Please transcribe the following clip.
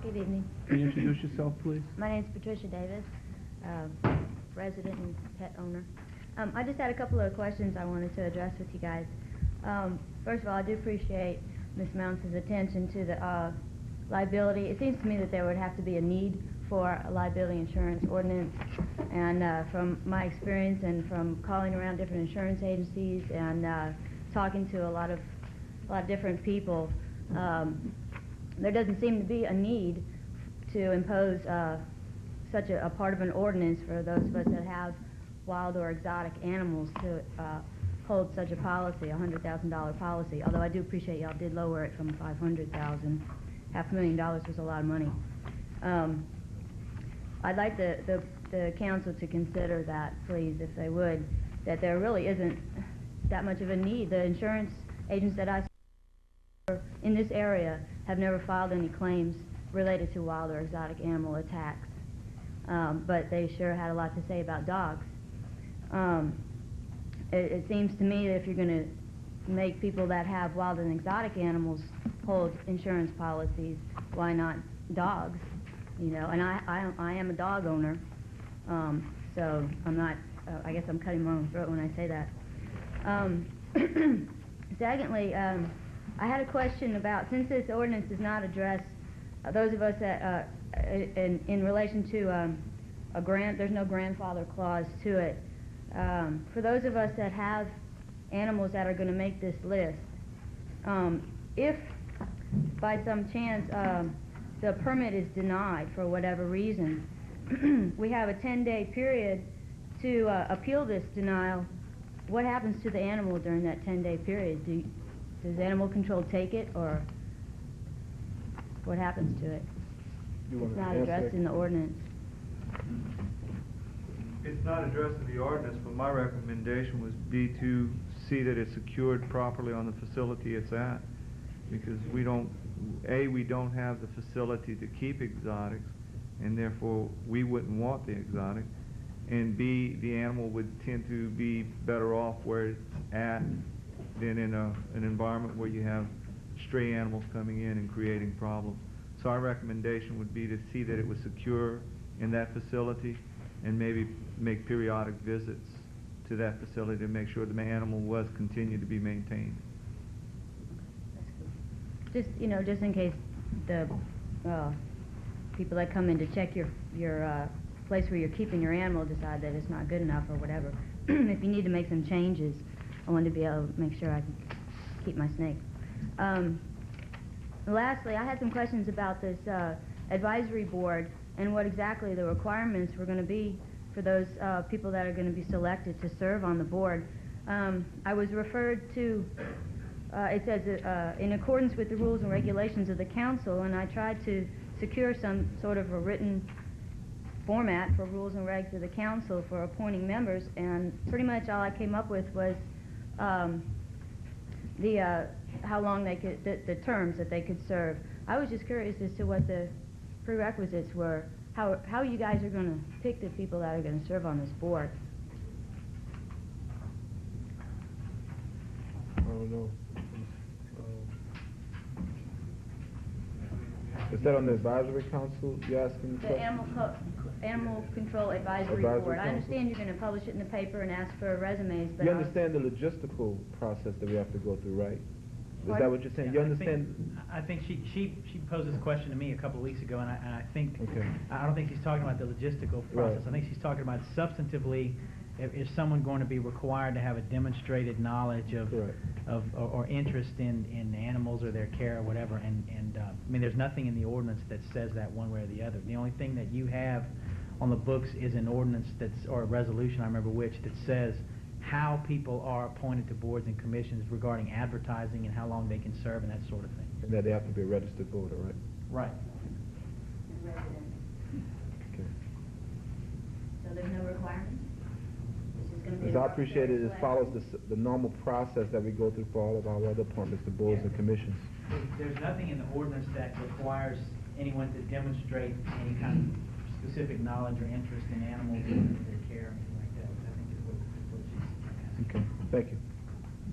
Good evening. Can you introduce yourself, please? My name is Patricia Davis, resident and pet owner. I just had a couple of questions I wanted to address with you guys. First of all, I do appreciate Ms. Mounts' attention to the liability. It seems to me that there would have to be a need for a liability insurance ordinance, and from my experience and from calling around different insurance agencies and talking to a lot of different people, there doesn't seem to be a need to impose such a part of an ordinance for those of us that have wild or exotic animals to hold such a policy, a $100,000 policy. Although I do appreciate y'all did lower it from $500,000. $500,000 was a lot of money. I'd like the council to consider that, please, if they would, that there really isn't that much of a need. The insurance agents that I in this area have never filed any claims related to wild or exotic animal attacks, but they sure had a lot to say about dogs. It seems to me that if you're going to make people that have wild and exotic animals hold insurance policies, why not dogs? You know, and I am a dog owner, so I'm not, I guess I'm cutting my own throat when I say that. Secondly, I had a question about, since this ordinance does not address those of us that, in relation to there's no grandfather clause to it. For those of us that have animals that are going to make this list, if by some chance the permit is denied for whatever reason, we have a 10-day period to appeal this denial. What happens to the animal during that 10-day period? Does animal control take it, or what happens to it? It's not addressed in the ordinance. It's not addressed in the ordinance, but my recommendation would be to see that it's secured properly on the facility it's at, because we don't have the facility to keep exotics, and therefore we wouldn't want the exotic, and B, the animal would tend to be better off where it's at than in an environment where you have stray animals coming in and creating problems. So our recommendation would be to see that it was secure in that facility, and maybe make periodic visits to that facility to make sure the animal was continued to be maintained. Just, you know, just in case the people that come in to check your place where you're keeping your animal decide that it's not good enough or whatever. If you need to make some changes, I want to be able to make sure I can keep my snake. Lastly, I had some questions about this advisory board and what exactly the requirements were going to be for those people that are going to be selected to serve on the board. I was referred to, it says in accordance with the rules and regulations of the council, and I tried to secure some sort of a written format for rules and regs of the council for appointing members, and pretty much all I came up with was how long they could, the terms that they could serve. I was just curious as to what the prerequisites were, how you guys are going to pick the people that are going to serve on this board. I don't know. Is that on the advisory council you're asking? The Animal Control Advisory Board. I understand you're going to publish it in the paper and ask for resumes, but you understand the logistical process that we have to go through, right? Is that what you're saying? Yeah, you understand? I think she posed this question to me a couple of weeks ago, and I think, okay. I don't think she's talking about the logistical process. Right. I think she's talking about substantively, is someone going to be required to have a demonstrated knowledge of, right, or interest in animals or their care or whatever, and I mean, there's nothing in the ordinance that says that one way or the other. The only thing that you have on the books is an ordinance or a resolution, I remember which, that says how people are appointed to boards and commissions regarding advertising and how long they can serve and that sort of thing. And that they have to be a registered voter, right? Right. Okay. So there's no requirement? As I appreciate it, it follows the normal process that we go through for all of our other appointments to boards and commissions. There's nothing in the ordinance that requires anyone to demonstrate any kind of specific knowledge or interest in animals or their care or anything like that. I think is what she's asking. Okay, thank you.